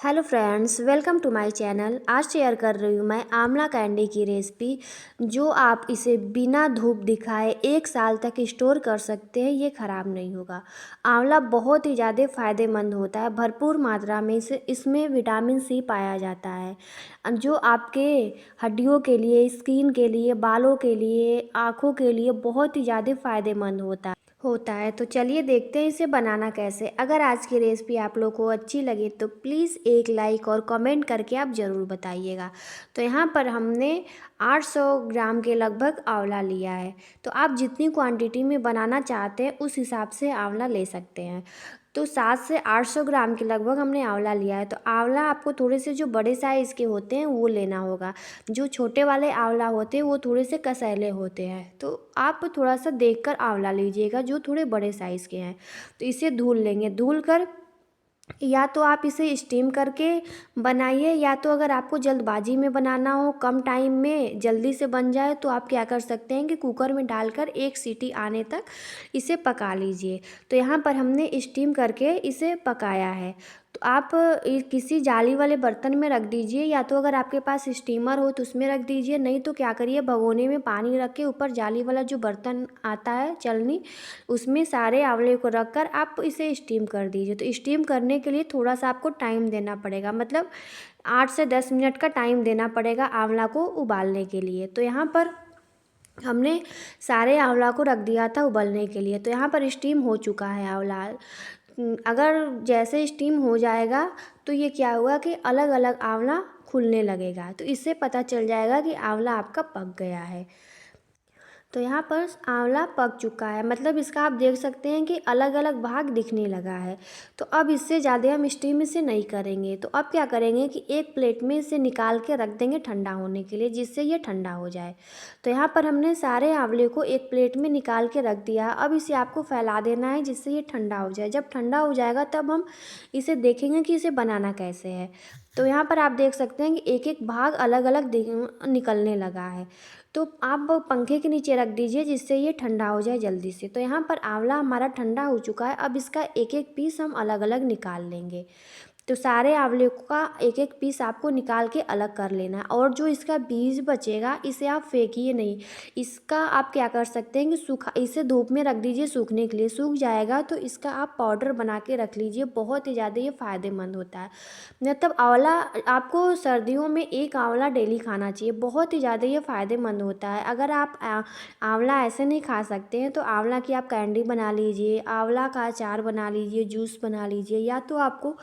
Hello friends, welcome to my channel. आज share कर रही हूँ मैं आंवला कैंडी की रेसिपी, जो आप इसे बिना धूप दिखाए 1 साल तक स्टोर कर सकते हैं। ये ख़राब नहीं होगा। आंवला बहुत ही ज़्यादा फ़ायदेमंद होता है। भरपूर मात्रा में इसे इसमें विटामिन सी पाया जाता है, जो आपके हड्डियों के लिए, स्किन के लिए, बालों के लिए, आँखों के लिए बहुत ही ज़्यादा फ़ायदेमंद होता है। तो चलिए देखते हैं इसे बनाना कैसे। अगर आज की रेसिपी आप लोग को अच्छी लगे तो प्लीज़ एक लाइक और कमेंट करके आप ज़रूर बताइएगा। तो यहाँ पर हमने 800 ग्राम के लगभग आंवला लिया है। तो आप जितनी क्वांटिटी में बनाना चाहते हैं उस हिसाब से आंवला ले सकते हैं। तो 700 से 800 ग्राम के लगभग हमने आंवला लिया है। तो आंवला आपको थोड़े से जो बड़े साइज़ के होते हैं वो लेना होगा। जो छोटे वाले आंवला होते हैं वो थोड़े से कसैले होते हैं। तो आप थोड़ा सा देखकर आंवला लीजिएगा जो थोड़े बड़े साइज़ के हैं। तो इसे धुल लेंगे। धुल कर या तो आप इसे स्टीम करके बनाइए, या तो अगर आपको जल्दबाजी में बनाना हो, कम टाइम में जल्दी से बन जाए, तो आप क्या कर सकते हैं कि कुकर में डालकर एक सीटी आने तक इसे पका लीजिए। तो यहाँ पर हमने स्टीम करके इसे पकाया है। तो आप किसी जाली वाले बर्तन में रख दीजिए, या तो अगर आपके पास स्टीमर हो तो उसमें रख दीजिए। नहीं तो क्या करिए, भगोने में पानी रख के ऊपर जाली वाला जो बर्तन आता है चलनी, उसमें सारे आंवले को रखकर आप इसे स्टीम कर दीजिए। तो स्टीम करने के लिए थोड़ा सा आपको टाइम देना पड़ेगा, मतलब 8 से 10 मिनट का टाइम देना पड़ेगा आंवला को उबालने के लिए। तो यहाँ पर हमने सारे आंवला को रख दिया था उबलने के लिए। तो यहाँ पर स्टीम हो चुका है आंवला। अगर जैसे स्टीम हो जाएगा तो ये क्या हुआ कि अलग अलग आंवला खुलने लगेगा। तो इससे पता चल जाएगा कि आंवला आपका पक गया है। तो यहाँ पर आंवला पक चुका है, मतलब इसका आप देख सकते हैं कि अलग अलग भाग दिखने लगा है। तो अब इससे ज़्यादा हम स्टीम इसे नहीं करेंगे। तो अब क्या करेंगे कि एक प्लेट में इसे निकाल के रख देंगे ठंडा होने के लिए, जिससे ये ठंडा हो जाए। तो यहाँ पर हमने सारे आंवले को एक प्लेट में निकाल के रख दिया। अब इसे आपको फैला देना है जिससे ये ठंडा हो जाए। जब ठंडा हो जाएगा तब हम इसे देखेंगे कि इसे बनाना कैसे है। तो यहाँ पर आप देख सकते हैं कि एक एक भाग अलग अलग निकलने लगा है। तो आप पंखे के नीचे रख दीजिए जिससे ये ठंडा हो जाए जल्दी से। तो यहाँ पर आंवला हमारा ठंडा हो चुका है। अब इसका एक एक पीस हम अलग अलग निकाल लेंगे। तो सारे आंवले का एक एक पीस आपको निकाल के अलग कर लेना है। और जो इसका बीज बचेगा इसे आप फेंकिए नहीं। इसका आप क्या कर सकते हैं कि सूखा इसे धूप में रख दीजिए सूखने के लिए। सूख जाएगा तो इसका आप पाउडर बना के रख लीजिए। बहुत ही ज़्यादा ये फ़ायदेमंद होता है। मतलब आंवला आपको सर्दियों में एक आंवला डेली खाना चाहिए। बहुत ही ज़्यादा ये फ़ायदेमंद होता है। अगर आप आंवला ऐसे नहीं खा सकते हैं तो आंवला की आप कैंडी बना लीजिए, आंवला का अचार बना लीजिए, जूस बना लीजिए, या तो आपको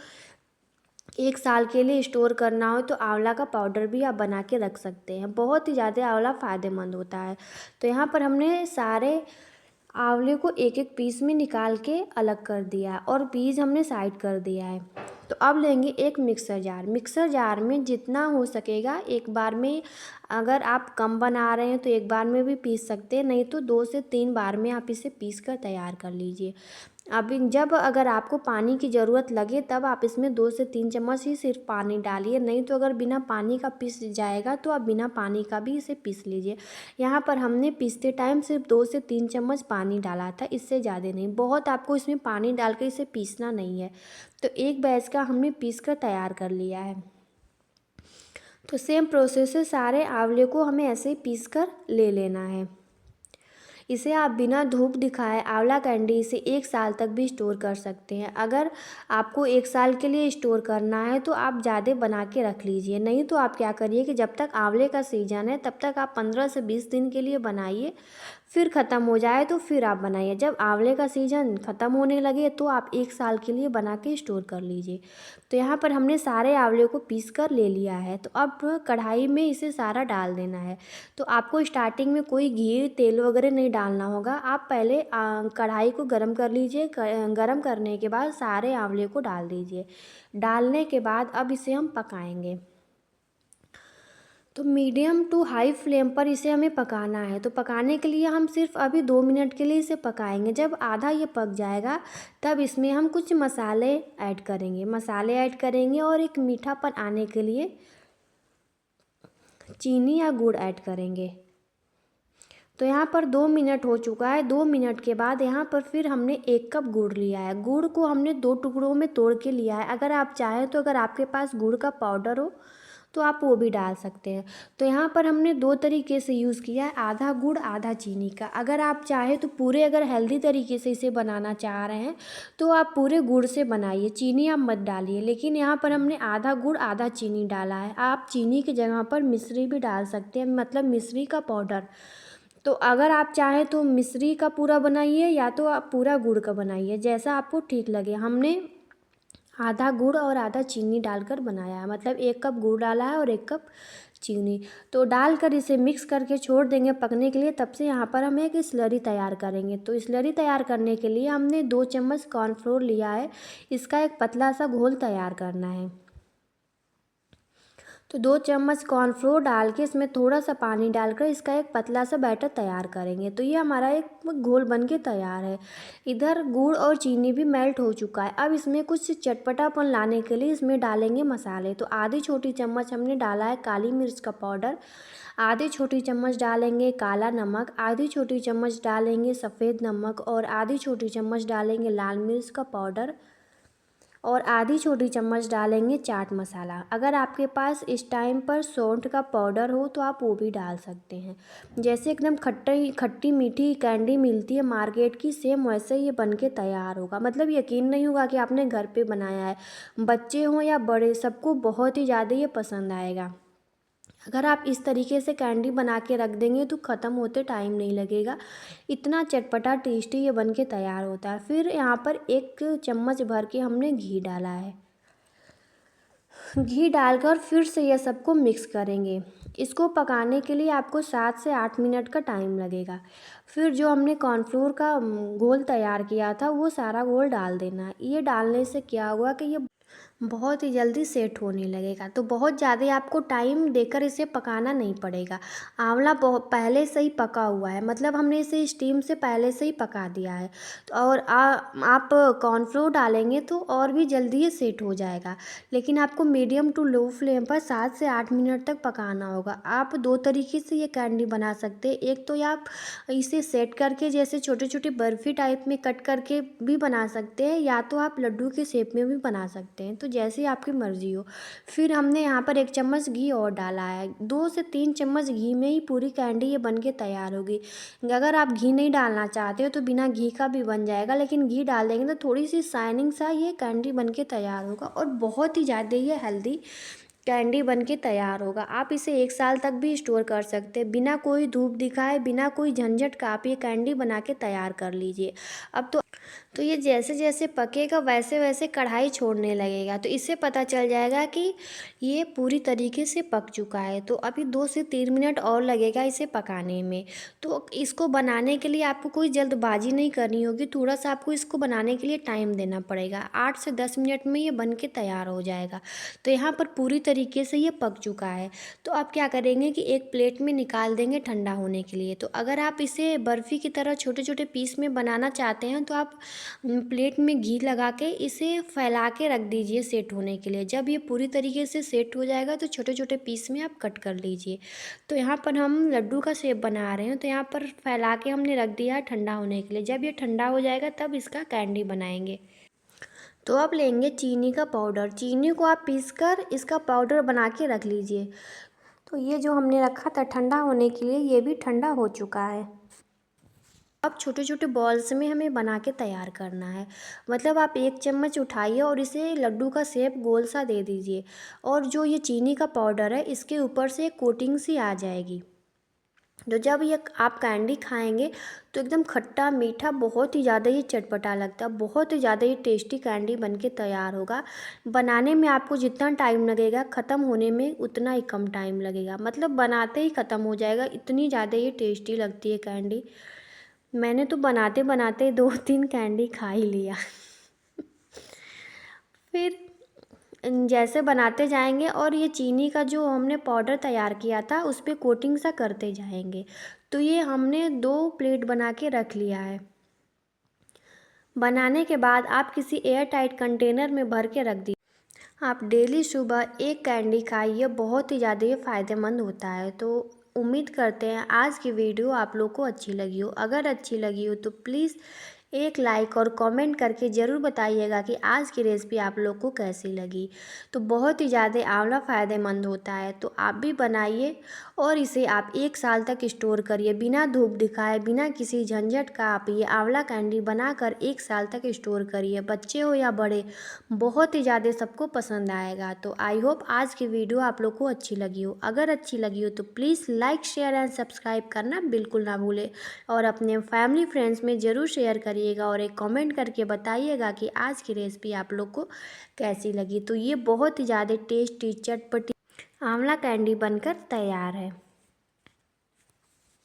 1 साल के लिए स्टोर करना हो तो आंवला का पाउडर भी आप बना के रख सकते हैं। बहुत ही ज़्यादा आंवला फ़ायदेमंद होता है। तो यहाँ पर हमने सारे आंवले को एक एक पीस में निकाल के अलग कर दिया है और बीज हमने साइड कर दिया है। तो अब लेंगे एक मिक्सर जार। मिक्सर जार में जितना हो सकेगा एक बार में, अगर आप कम बना रहे हैं तो एक बार में भी पीस सकते हैं, नहीं तो 2 से 3 बार में आप इसे पीस कर तैयार कर लीजिए। अब जब अगर आपको पानी की ज़रूरत लगे तब आप इसमें 2 से 3 चम्मच ही सिर्फ पानी डालिए। नहीं तो अगर बिना पानी का पीस जाएगा तो आप बिना पानी का भी इसे पीस लीजिए। यहाँ पर हमने पीसते टाइम सिर्फ 2 से 3 चम्मच पानी डाला था, इससे ज़्यादा नहीं। बहुत आपको इसमें पानी डाल के इसे पीसना नहीं है। तो एक बैच का हमने पीस कर तैयार कर लिया है। तो सेम प्रोसेस से सारे आंवले को हमें ऐसे ही पीस कर ले लेना है। इसे आप बिना धूप दिखाए आंवला कैंडी इसे 1 साल तक भी स्टोर कर सकते हैं। अगर आपको 1 साल के लिए स्टोर करना है तो आप ज़्यादा बना के रख लीजिए। नहीं तो आप क्या करिए कि जब तक आंवले का सीजन है तब तक आप 15 से 20 दिन के लिए बनाइए। फिर ख़त्म हो जाए तो फिर आप बनाइए। जब आंवले का सीजन ख़त्म होने लगे तो आप 1 साल के लिए बना के स्टोर कर लीजिए। तो यहाँ पर हमने सारे आंवले को पीस कर ले लिया है। तो अब कढ़ाई में इसे सारा डाल देना है। तो आपको स्टार्टिंग में कोई घी तेल वगैरह नहीं डालना होगा। आप पहले कढ़ाई को गरम कर लीजिए। गरम करने के बाद सारे आंवले को डाल दीजिए। डालने के बाद अब इसे हम पकाएंगे। तो मीडियम टू हाई फ्लेम पर इसे हमें पकाना है। तो पकाने के लिए हम सिर्फ अभी 2 मिनट के लिए इसे पकाएंगे। जब आधा ये पक जाएगा तब इसमें हम कुछ मसाले ऐड करेंगे। मसाले ऐड करेंगे और एक मीठापन आने के लिए चीनी या गुड़ ऐड करेंगे। तो यहाँ पर 2 मिनट हो चुका है। 2 मिनट के बाद यहाँ पर फिर हमने 1 कप गुड़ लिया है। गुड़ को हमने 2 टुकड़ों में तोड़ के लिया है। अगर आप चाहें तो अगर आपके पास गुड़ का पाउडर हो तो आप वो भी डाल सकते हैं। तो यहाँ पर हमने 2 तरीके से यूज़ किया है, आधा गुड़ आधा चीनी का। अगर आप चाहें तो पूरे अगर हेल्दी तरीके से इसे बनाना चाह रहे हैं तो आप पूरे गुड़ से बनाइए, चीनी आप मत डालिए। लेकिन यहाँ पर हमने आधा गुड़ आधा चीनी डाला है। आप चीनी की जगह पर मिश्री भी डाल सकते हैं, मतलब मिश्री का पाउडर। तो अगर आप चाहें तो मिश्री का पूरा बनाइए या तो आप पूरा गुड़ का बनाइए, जैसा आपको ठीक लगे। हमने आधा गुड़ और आधा चीनी डालकर बनाया है, मतलब 1 कप गुड़ डाला है और 1 कप चीनी। तो डालकर इसे मिक्स करके छोड़ देंगे पकने के लिए। तब से यहाँ पर हम एक स्लरी तैयार करेंगे। तो स्लरी तैयार करने के लिए हमने 2 चम्मच कॉर्नफ्लोर लिया है। इसका एक पतला सा घोल तैयार करना है। तो 2 चम्मच कॉर्नफ्लोर डाल के इसमें थोड़ा सा पानी डालकर इसका एक पतला सा बैटर तैयार करेंगे। तो ये हमारा एक घोल बन के तैयार है। इधर गुड़ और चीनी भी मेल्ट हो चुका है। अब इसमें कुछ चटपटापन लाने के लिए इसमें डालेंगे मसाले। तो आधी छोटी चम्मच हमने डाला है काली मिर्च का पाउडर, आधी छोटी चम्मच डालेंगे काला नमक, आधी छोटी चम्मच डालेंगे सफ़ेद नमक और आधी छोटी चम्मच डालेंगे लाल मिर्च का पाउडर और आधी छोटी चम्मच डालेंगे चाट मसाला। अगर आपके पास इस टाइम पर सौंठ का पाउडर हो तो आप वो भी डाल सकते हैं। जैसे एकदम खट्टी खट्टी मीठी कैंडी मिलती है मार्केट की, सेम वैसे ये बन के तैयार होगा। मतलब यकीन नहीं होगा कि आपने घर पे बनाया है। बच्चे हों या बड़े, सबको बहुत ही ज़्यादा ये पसंद आएगा। अगर आप इस तरीके से कैंडी बना के रख देंगे तो ख़त्म होते टाइम नहीं लगेगा। इतना चटपटा टेस्टी ये बन के तैयार होता है। फिर यहाँ पर 1 चम्मच भर के हमने घी डाला है। घी डालकर फिर से यह सबको मिक्स करेंगे। इसको पकाने के लिए आपको 7 से 8 मिनट का टाइम लगेगा। फिर जो हमने कॉर्नफ्लोर का घोल तैयार किया था वो सारा घोल डाल देना है। ये डालने से क्या हुआ कि ये बहुत ही जल्दी सेट होने लगेगा। तो बहुत ज़्यादा आपको टाइम देकर इसे पकाना नहीं पड़ेगा। आंवला बहुत पहले से ही पका हुआ है, मतलब हमने इसे स्टीम से पहले से ही पका दिया है। तो और आप कॉर्नफ्लोर डालेंगे तो और भी जल्दी ये सेट हो जाएगा। लेकिन आपको मीडियम टू लो फ्लेम पर 7 से 8 मिनट तक पकाना होगा। आप 2 तरीके से ये कैंडी बना सकते हैं। एक तो आप इसे सेट करके जैसे छोटे छोटे बर्फ़ी टाइप में कट करके भी बना सकते हैं, या तो आप लड्डू के शेप में भी बना सकते हैं। तो जैसे आपकी मर्ज़ी हो। फिर हमने यहाँ पर 1 चम्मच घी और डाला है। 2 से 3 चम्मच घी में ही पूरी कैंडी ये बन के तैयार होगी। अगर आप घी नहीं डालना चाहते हो तो बिना घी का भी बन जाएगा, लेकिन घी डाल देंगे तो थोड़ी सी शाइनिंग सा ये कैंडी बन के तैयार होगा और बहुत ही ज़्यादा ये हेल्दी कैंडी बन के तैयार होगा। आप इसे 1 साल तक भी स्टोर कर सकते हैं। बिना कोई धूप दिखाए, बिना कोई झंझट का आप ये कैंडी बना के तैयार कर लीजिए। अब तो ये जैसे जैसे पकेगा वैसे वैसे कढ़ाई छोड़ने लगेगा। तो इससे पता चल जाएगा कि ये पूरी तरीके से पक चुका है। तो अभी 2 से 3 मिनट और लगेगा इसे पकाने में। तो इसको बनाने के लिए आपको कोई जल्दबाजी नहीं करनी होगी, थोड़ा सा आपको इसको बनाने के लिए टाइम देना पड़ेगा। 8 से 10 मिनट में ये बन के तैयार हो जाएगा। तो यहाँ पर पूरी तरीके से ये पक चुका है। तो आप क्या करेंगे कि एक प्लेट में निकाल देंगे ठंडा होने के लिए। तो अगर आप इसे बर्फ़ी की तरह छोटे छोटे पीस में बनाना चाहते हैं तो आप प्लेट में घी लगा के इसे फैला के रख दीजिए सेट होने के लिए। जब ये पूरी तरीके से सेट हो जाएगा तो छोटे छोटे पीस में आप कट कर लीजिए। तो यहाँ पर हम लड्डू का शेप बना रहे हैं, तो यहाँ पर फैला के हमने रख दिया है ठंडा होने के लिए। जब ये ठंडा हो जाएगा तब इसका कैंडी बनाएंगे। तो अब लेंगे चीनी का पाउडर। चीनी को आप पीस कर इसका पाउडर बना के रख लीजिए। तो ये जो हमने रखा था ठंडा होने के लिए, ये भी ठंडा हो चुका है। अब छोटे छोटे बॉल्स में हमें बना के तैयार करना है। मतलब आप 1 चम्मच उठाइए और इसे लड्डू का शेप गोल सा दे दीजिए। और जो ये चीनी का पाउडर है इसके ऊपर से कोटिंग सी आ जाएगी। तो जब ये आप कैंडी खाएंगे तो एकदम खट्टा मीठा, बहुत ही ज़्यादा ये चटपटा लगता है। बहुत ही ज़्यादा ये टेस्टी कैंडी बन के तैयार होगा। बनाने में आपको जितना टाइम लगेगा, ख़त्म होने में उतना ही कम टाइम लगेगा। मतलब बनाते ही ख़त्म हो जाएगा, इतनी ज़्यादा ये टेस्टी लगती है कैंडी। मैंने तो बनाते बनाते 2-3 कैंडी खा ही लिया। फिर जैसे बनाते जाएंगे और ये चीनी का जो हमने पाउडर तैयार किया था उस पर कोटिंग सा करते जाएंगे। तो ये हमने 2 प्लेट बना के रख लिया है। बनाने के बाद आप किसी एयर टाइट कंटेनर में भर के रख दीजिए। आप डेली सुबह 1 कैंडी खाइए, बहुत ही ज़्यादा ये फ़ायदेमंद होता है। तो उम्मीद करते हैं आज की वीडियो आप लोग को अच्छी लगी हो। अगर अच्छी लगी हो तो प्लीज़ एक लाइक और कमेंट करके ज़रूर बताइएगा कि आज की रेसिपी आप लोग को कैसी लगी। तो बहुत ही ज़्यादा आंवला फ़ायदेमंद होता है, तो आप भी बनाइए और इसे आप 1 साल तक स्टोर करिए। बिना धूप दिखाए, बिना किसी झंझट का आप ये आंवला कैंडी बनाकर 1 साल तक स्टोर करिए। बच्चे हो या बड़े, बहुत ही ज़्यादा सबको पसंद आएगा। तो आई होप आज की वीडियो आप लोग को अच्छी लगी हो। अगर अच्छी लगी हो तो please like, share and subscribe करना बिल्कुल ना भूलें और अपने फैमिली फ्रेंड्स में ज़रूर शेयर करिएगा और एक कमेंट करके बताइएगा कि आज की रेसिपी आप लोग को कैसी लगी। तो ये बहुत ही ज़्यादा टेस्टी चटपटी आंवला कैंडी बनकर तैयार है।